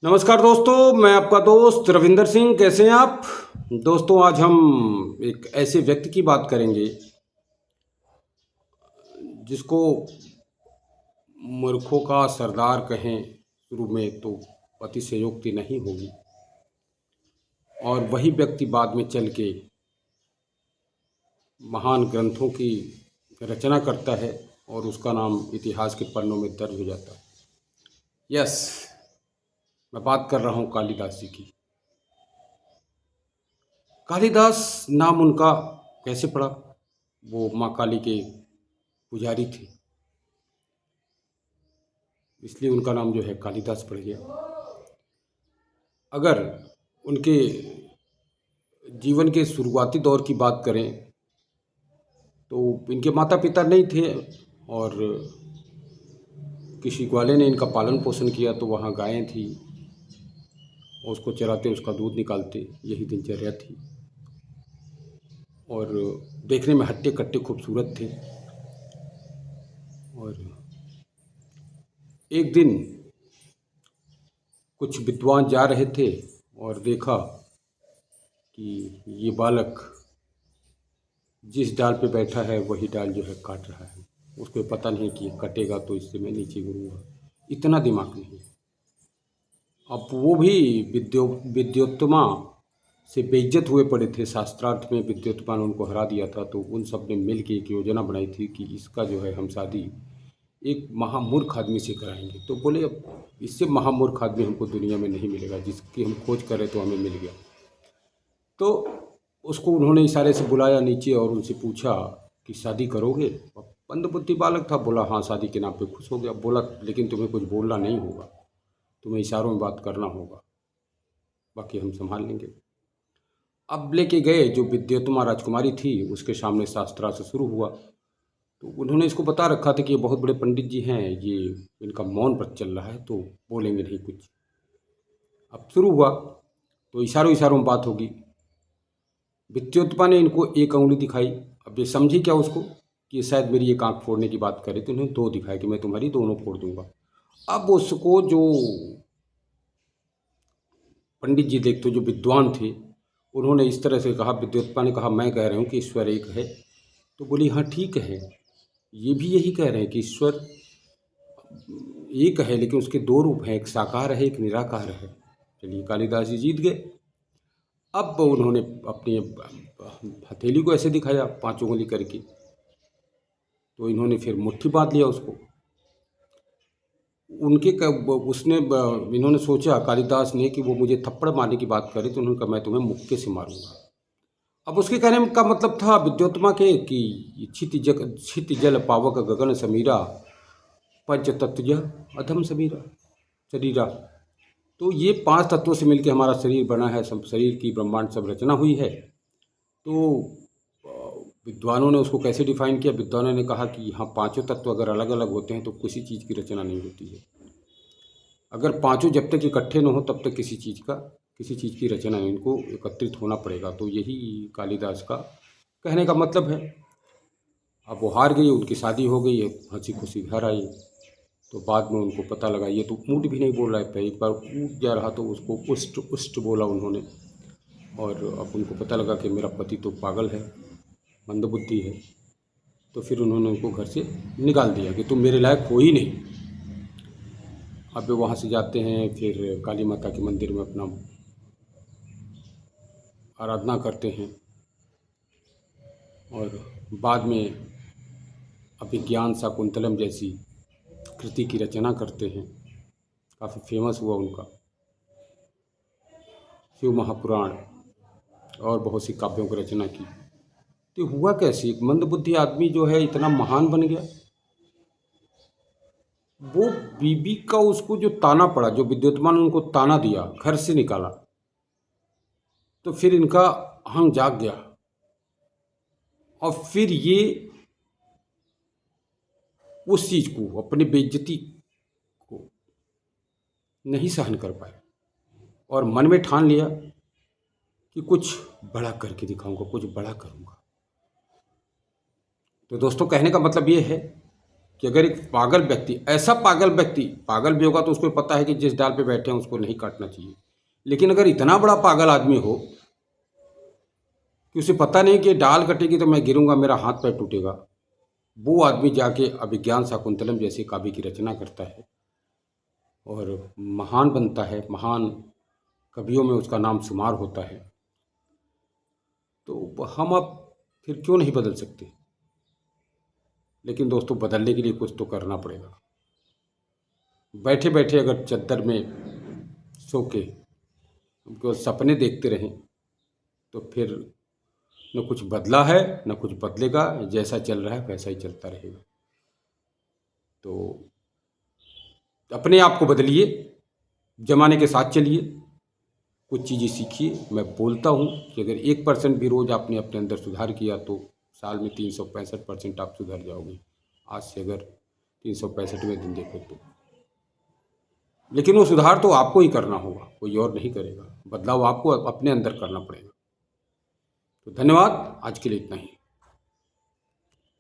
नमस्कार दोस्तों, मैं आपका दोस्त रविंदर सिंह। कैसे हैं आप दोस्तों? आज हम एक ऐसे व्यक्ति की बात करेंगे जिसको मूर्खों का सरदार कहें शुरू में तो अतिशयोक्ति नहीं होगी, और वही व्यक्ति बाद में चल के महान ग्रंथों की रचना करता है और उसका नाम इतिहास के पन्नों में दर्ज हो जाता है। यस, मैं बात कर रहा हूँ कालिदास जी की। कालिदास नाम उनका कैसे पड़ा? वो माँ काली के पुजारी थे, इसलिए उनका नाम जो है कालिदास पड़ गया। अगर उनके जीवन के शुरुआती दौर की बात करें तो इनके माता पिता नहीं थे, और किसी ग्वाले ने इनका पालन पोषण किया। तो वहाँ गायें थी, उसको चराते, उसका दूध निकालते, यही दिनचर्या थी। और देखने में हट्टे कट्टे खूबसूरत थे। और एक दिन कुछ विद्वान जा रहे थे और देखा कि ये बालक जिस डाल पे बैठा है वही डाल जो है काट रहा है। उसको पता नहीं कि कटेगा तो इससे मैं नीचे गिरूंगा, इतना दिमाग नहीं। अब वो भी विद्योत्तमा से बेइज्जत हुए पड़े थे। शास्त्रार्थ में विद्योत्तमा ने उनको हरा दिया था। तो उन सब ने मिल के एक योजना बनाई थी कि इसका जो है हम शादी एक महामूर्ख आदमी से कराएंगे। तो बोले अब इससे महामूर्ख आदमी हमको दुनिया में नहीं मिलेगा, जिसकी हम खोज करें तो हमें मिल गया। तो उसको उन्होंने इशारे से बुलाया नीचे और उनसे पूछा कि शादी करोगे? मंदबुद्धि बालक था, बोला हाँ शादी के नाम पे खुश हो गया। बोला लेकिन तुम्हें कुछ बोलना नहीं होगा, तुम्हें इशारों में बात करना होगा, बाकी हम संभाल लेंगे। अब लेके गए, जो विद्योत्तमा राजकुमारी थी उसके सामने शास्त्रार्थ शुरू हुआ। तो उन्होंने इसको बता रखा था कि ये बहुत बड़े पंडित जी हैं, ये इनका मौन व्रत चल रहा है तो बोलेंगे नहीं कुछ। अब शुरू हुआ तो इशारों इशारों में बात होगी। विद्योत्तमा ने इनको एक अंगुली दिखाई। अब ये समझी क्या उसको कि शायद मेरी एक आंख फोड़ने की बात करे, तो उन्होंने दो दिखाई कि मैं तुम्हारी दोनों फोड़ दूंगा। अब उसको जो पंडित जी देखते, जो विद्वान थे, उन्होंने इस तरह से कहा, विद्योत्तमा ने कहा मैं कह रहा हूँ कि ईश्वर एक है। तो बोली हाँ ठीक है, ये भी यही कह रहे हैं कि ईश्वर एक है, लेकिन उसके दो रूप हैं, एक साकार है एक निराकार है। चलिए कालिदास जी जीत गए। अब उन्होंने अपनी हथेली को ऐसे दिखाया 5 उंगली करके, तो इन्होंने फिर मुट्ठी बांध लिया उसको। उसने इन्होंने सोचा कालिदास ने कि वो मुझे थप्पड़ मारने की बात करे, तो उन्होंने कहा मैं तुम्हें मुक्के से मारूंगा। अब उसके कहने का मतलब था विद्योत्तमा के कि छित जल पावक गगन समीरा, पंच तत्व अधम समीरा शरीरा। तो ये 5 तत्वों से मिलकर हमारा शरीर बना है, सब शरीर की ब्रह्मांड सब रचना हुई है। तो विद्वानों ने उसको कैसे डिफाइन किया? विद्वानों ने कहा कि हाँ, पांचों तत्व अगर अलग अलग होते हैं तो किसी चीज़ की रचना नहीं होती है। अगर पांचों जब तक इकट्ठे न हो तब तक किसी चीज़ की रचना नहीं, इनको एकत्रित होना पड़ेगा। तो यही कालिदास का कहने का मतलब है। अब वो हार गई, उनकी शादी हो गई है, हंसी खुशी घर आई। तो बाद में उनको पता लगा ये तो ऊँट भी नहीं बोल रहा है। एक बार ऊँट जा रहा तो उसको उष्ट उष्ट बोला उन्होंने, और अब उनको पता लगा कि मेरा पति तो पागल है, मंदबुद्धि है। तो फिर उन्होंने उनको घर से निकाल दिया कि तुम मेरे लायक हो ही नहीं। अब वे वहाँ से जाते हैं, फिर काली माता के मंदिर में अपना आराधना करते हैं, और बाद में अभिज्ञान शाकुंतलम जैसी कृति की रचना करते हैं। काफ़ी फेमस हुआ उनका शिव महापुराण, और बहुत सी काव्यों की रचना की। तो हुआ कैसे एक मंदबुद्धि आदमी जो है इतना महान बन गया? वो बीबी का उसको जो ताना पड़ा, जो विद्योत्तमा ने उनको ताना दिया, घर से निकाला, तो फिर इनका अहं जाग गया। और फिर ये उस चीज़ को, अपनी बेइज्जती को नहीं सहन कर पाए, और मन में ठान लिया कि कुछ बड़ा करके दिखाऊंगा, कुछ बड़ा करूंगा। तो दोस्तों कहने का मतलब ये है कि अगर एक पागल व्यक्ति, ऐसा पागल व्यक्ति, पागल भी होगा तो उसको पता है कि जिस डाल पे बैठे हैं उसको नहीं काटना चाहिए, लेकिन अगर इतना बड़ा पागल आदमी हो कि उसे पता नहीं कि डाल कटेगी तो मैं गिरूंगा, मेरा हाथ पैर टूटेगा, वो आदमी जाके अभिज्ञान शाकुंतलम जैसे काव्य की रचना करता है और महान बनता है, महान कवियों में उसका नाम शुमार होता है, तो हम अब फिर क्यों नहीं बदल सकते। लेकिन दोस्तों, बदलने के लिए कुछ तो करना पड़ेगा। बैठे बैठे अगर चद्दर में सो के हम केवल सपने देखते रहें तो फिर न कुछ बदला है न कुछ बदलेगा, जैसा चल रहा है वैसा ही चलता रहेगा। तो अपने आप को बदलिए, ज़माने के साथ चलिए, कुछ चीज़ें सीखिए। मैं बोलता हूँ कि अगर 1% भी रोज़ आपने अपने अंदर सुधार किया तो साल में 365% आप सुधर जाओगे। आज से अगर 365वें दिन देखो तो, लेकिन वो सुधार तो आपको ही करना होगा, कोई और नहीं करेगा। बदलाव आपको अपने अंदर करना पड़ेगा। तो धन्यवाद, आज के लिए इतना ही।